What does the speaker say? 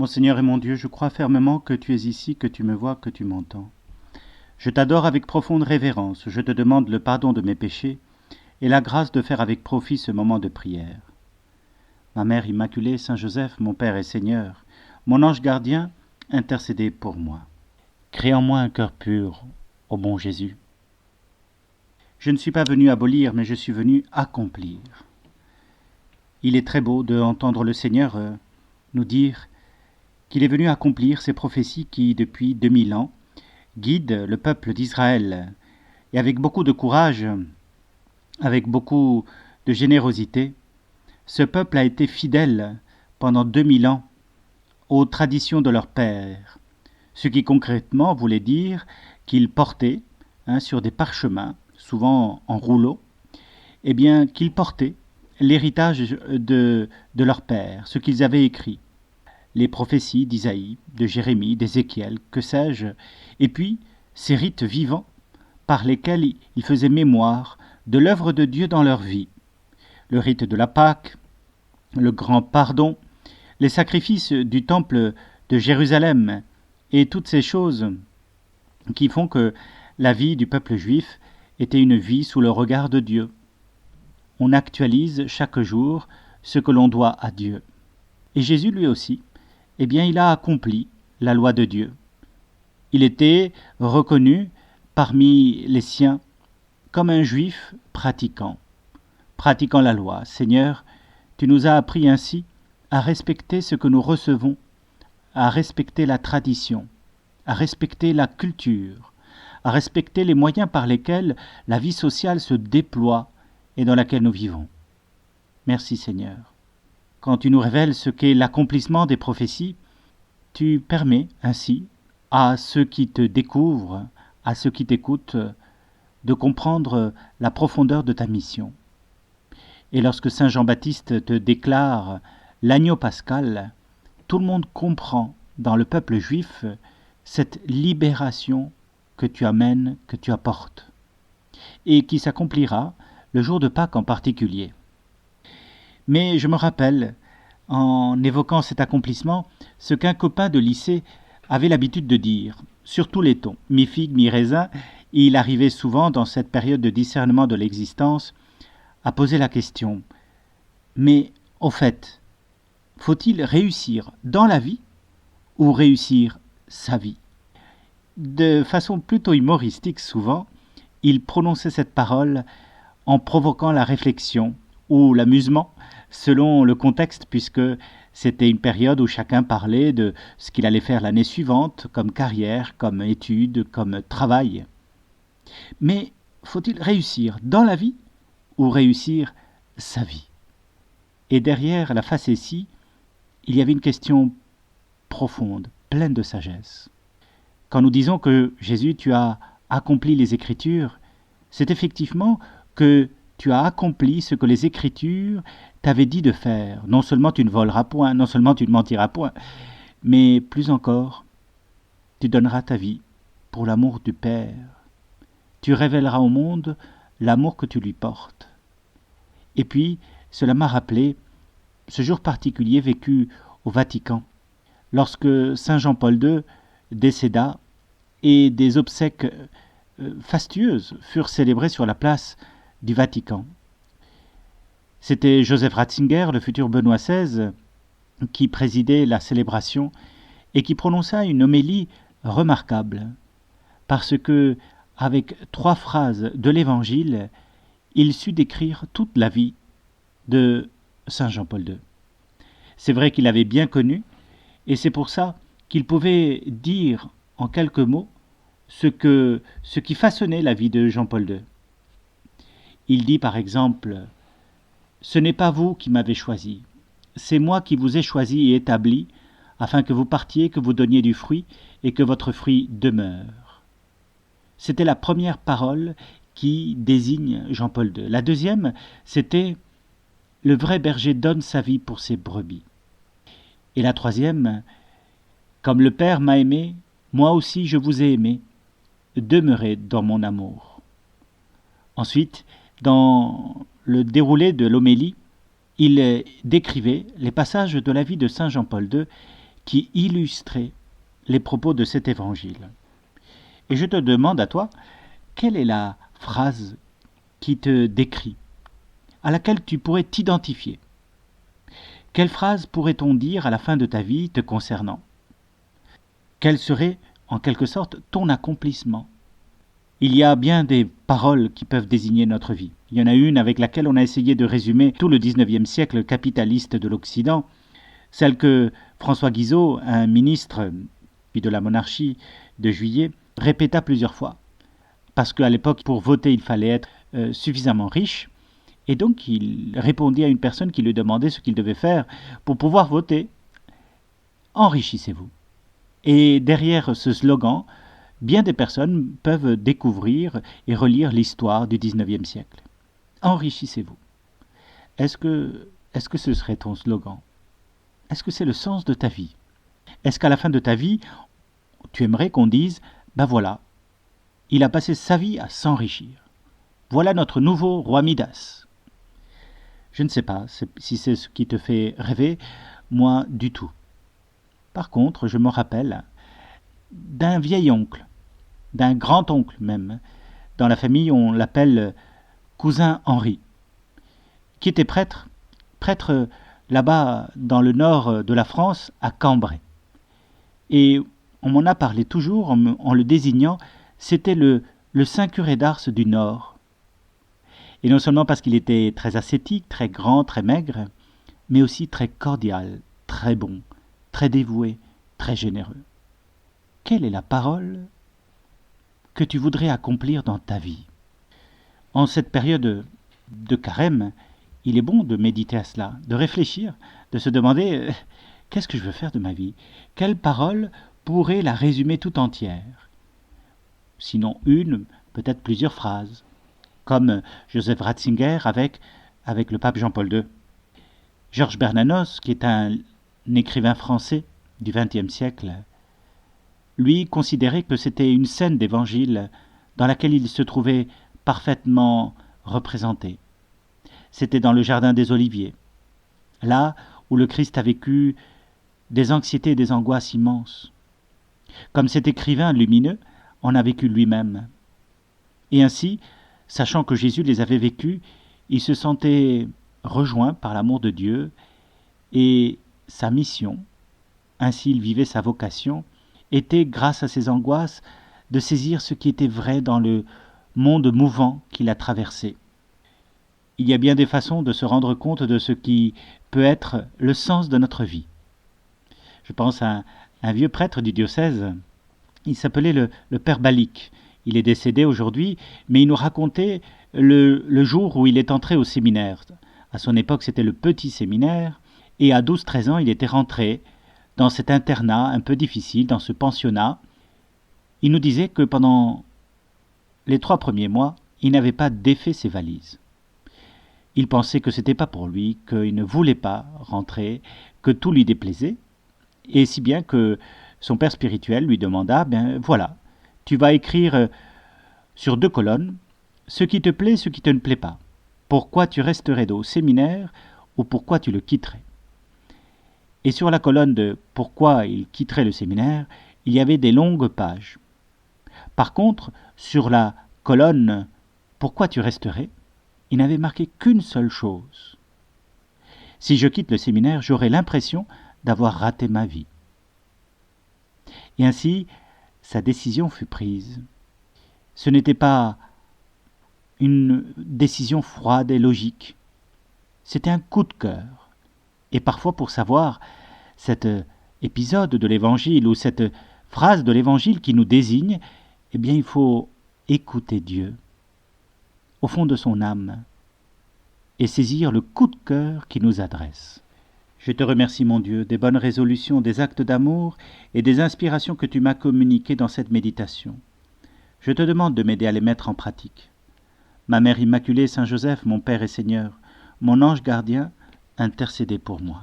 Mon Seigneur et mon Dieu, je crois fermement que tu es ici, que tu me vois, que tu m'entends. Je t'adore avec profonde révérence, je te demande le pardon de mes péchés et la grâce de faire avec profit ce moment de prière. Ma Mère Immaculée, Saint Joseph, mon Père et Seigneur, mon ange gardien, intercédez pour moi. Crée en moi un cœur pur, ô bon Jésus. Je ne suis pas venu abolir, mais je suis venu accomplir. Il est très beau d'entendre le Seigneur nous dire qu'il est venu accomplir ces prophéties qui, depuis 2000 ans, guident le peuple d'Israël. Et avec beaucoup de courage, avec beaucoup de générosité, ce peuple a été fidèle pendant 2000 ans aux traditions de leur père, ce qui concrètement voulait dire qu'ils portaient sur des parchemins, souvent en rouleau, qu'ils portaient l'héritage de leur père, ce qu'ils avaient écrit, les prophéties d'Isaïe, de Jérémie, d'Ézéchiel, que sais-je, et puis ces rites vivants par lesquels ils faisaient mémoire de l'œuvre de Dieu dans leur vie. Le rite de la Pâque, le grand pardon, les sacrifices du temple de Jérusalem et toutes ces choses qui font que la vie du peuple juif était une vie sous le regard de Dieu. On actualise chaque jour ce que l'on doit à Dieu. Et Jésus lui aussi, il a accompli la loi de Dieu. Il était reconnu parmi les siens comme un juif pratiquant la loi. Seigneur, tu nous as appris ainsi à respecter ce que nous recevons, à respecter la tradition, à respecter la culture, à respecter les moyens par lesquels la vie sociale se déploie et dans laquelle nous vivons. Merci Seigneur. Quand tu nous révèles ce qu'est l'accomplissement des prophéties, tu permets ainsi à ceux qui te découvrent, à ceux qui t'écoutent, de comprendre la profondeur de ta mission. Et lorsque Saint Jean-Baptiste te déclare l'agneau pascal, tout le monde comprend dans le peuple juif cette libération que tu amènes, que tu apportes, et qui s'accomplira le jour de Pâques en particulier. Mais je me rappelle, en évoquant cet accomplissement, ce qu'un copain de lycée avait l'habitude de dire, sur tous les tons, mi-figue, mi-raisin. Il arrivait souvent, dans cette période de discernement de l'existence, à poser la question, mais au fait, faut-il réussir dans la vie ou réussir sa vie? De façon plutôt humoristique souvent, il prononçait cette parole en provoquant la réflexion ou l'amusement, selon le contexte, puisque c'était une période où chacun parlait de ce qu'il allait faire l'année suivante, comme carrière, comme études, comme travail. Mais faut-il réussir dans la vie ou réussir sa vie? Et derrière la facétie, il y avait une question profonde, pleine de sagesse. Quand nous disons que Jésus, tu as accompli les Écritures, c'est effectivement que tu as accompli ce que les Écritures t'avaient dit de faire. Non seulement tu ne voleras point, non seulement tu ne mentiras point, mais plus encore, tu donneras ta vie pour l'amour du Père. Tu révéleras au monde l'amour que tu lui portes. Et puis, cela m'a rappelé ce jour particulier vécu au Vatican, lorsque Saint Jean-Paul II décéda et des obsèques fastueuses furent célébrées sur la place du Vatican. C'était Joseph Ratzinger, le futur Benoît XVI, qui présidait la célébration et qui prononça une homélie remarquable, parce que, avec 3 phrases de l'Évangile, il sut décrire toute la vie de Saint Jean-Paul II. C'est vrai qu'il l'avait bien connu, et c'est pour ça qu'il pouvait dire en quelques mots ce qui façonnait la vie de Jean-Paul II. Il dit par exemple « Ce n'est pas vous qui m'avez choisi, c'est moi qui vous ai choisi et établi, afin que vous partiez, que vous donniez du fruit, et que votre fruit demeure. » C'était la première parole qui désigne Jean-Paul II. La deuxième, c'était « Le vrai berger donne sa vie pour ses brebis. » Et la troisième, « Comme le Père m'a aimé, moi aussi je vous ai aimé, demeurez dans mon amour. » Ensuite, dans le déroulé de l'homélie, il décrivait les passages de la vie de Saint Jean-Paul II qui illustraient les propos de cet évangile. Et je te demande à toi, quelle est la phrase qui te décrit, à laquelle tu pourrais t'identifier? Quelle phrase pourrait-on dire à la fin de ta vie te concernant? Quel serait, en quelque sorte, ton accomplissement? Il y a bien des paroles qui peuvent désigner notre vie. Il y en a une avec laquelle on a essayé de résumer tout le XIXe siècle capitaliste de l'Occident, celle que François Guizot, un ministre puis de la monarchie de Juillet, répéta plusieurs fois. Parce qu'à l'époque, pour voter, il fallait être suffisamment riche. Et donc, il répondit à une personne qui lui demandait ce qu'il devait faire pour pouvoir voter. Enrichissez-vous. Et derrière ce slogan, bien des personnes peuvent découvrir et relire l'histoire du XIXe siècle. Enrichissez-vous. Est-ce que ce serait ton slogan? Est-ce que c'est le sens de ta vie? Est-ce qu'à la fin de ta vie, tu aimerais qu'on dise « Ben voilà, il a passé sa vie à s'enrichir. Voilà notre nouveau roi Midas. » Je ne sais pas si c'est ce qui te fait rêver, moi du tout. Par contre, je me rappelle d'un vieil oncle, d'un grand-oncle même. Dans la famille, on l'appelle cousin Henri, qui était prêtre là-bas dans le nord de la France, à Cambrai. Et on m'en a parlé toujours en le désignant, c'était le saint curé d'Ars du Nord. Et non seulement parce qu'il était très ascétique, très grand, très maigre, mais aussi très cordial, très bon, très dévoué, très généreux. Quelle est la parole que tu voudrais accomplir dans ta vie? En cette période de carême, il est bon de méditer à cela, de réfléchir, de se demander qu'est-ce que je veux faire de ma vie? Quelle parole pourrait la résumer tout entière? Sinon une, peut-être plusieurs phrases, comme Joseph Ratzinger avec le pape Jean-Paul II. Georges Bernanos, qui est un écrivain français du XXe siècle, lui considérait que c'était une scène d'évangile dans laquelle il se trouvait parfaitement représenté. C'était dans le jardin des Oliviers, là où le Christ a vécu des anxiétés et des angoisses immenses. Comme cet écrivain lumineux en a vécu lui-même. Et ainsi, sachant que Jésus les avait vécus, il se sentait rejoint par l'amour de Dieu et sa mission, ainsi il vivait sa vocation, était, grâce à ses angoisses, de saisir ce qui était vrai dans le monde mouvant qu'il a traversé. Il y a bien des façons de se rendre compte de ce qui peut être le sens de notre vie. Je pense à un vieux prêtre du diocèse, il s'appelait le père Balic. Il est décédé aujourd'hui, mais il nous racontait le jour où il est entré au séminaire. À son époque, c'était le petit séminaire, et à 12-13 ans, il était rentré dans cet internat un peu difficile, dans ce pensionnat. Il nous disait que pendant les 3 premiers mois, il n'avait pas défait ses valises. Il pensait que c'était pas pour lui, qu'il ne voulait pas rentrer, que tout lui déplaisait, et si bien que son père spirituel lui demanda « Ben voilà, tu vas écrire sur 2 colonnes ce qui te plaît, ce qui te ne plaît pas. Pourquoi tu resterais au séminaire ou pourquoi tu le quitterais ?» Et sur la colonne de « Pourquoi il quitterait le séminaire », il y avait des longues pages. Par contre, sur la colonne « Pourquoi tu resterais », il n'avait marqué qu'une seule chose. « Si je quitte le séminaire, j'aurai l'impression d'avoir raté ma vie. » Et ainsi, sa décision fut prise. Ce n'était pas une décision froide et logique. C'était un coup de cœur. Et parfois, pour savoir cet épisode de l'Évangile ou cette phrase de l'Évangile qui nous désigne, eh bien, il faut écouter Dieu au fond de son âme et saisir le coup de cœur qu'il nous adresse. Je te remercie, mon Dieu, des bonnes résolutions, des actes d'amour et des inspirations que tu m'as communiquées dans cette méditation. Je te demande de m'aider à les mettre en pratique. Ma Mère Immaculée, Saint Joseph, mon Père et Seigneur, mon ange gardien, intercédez pour moi.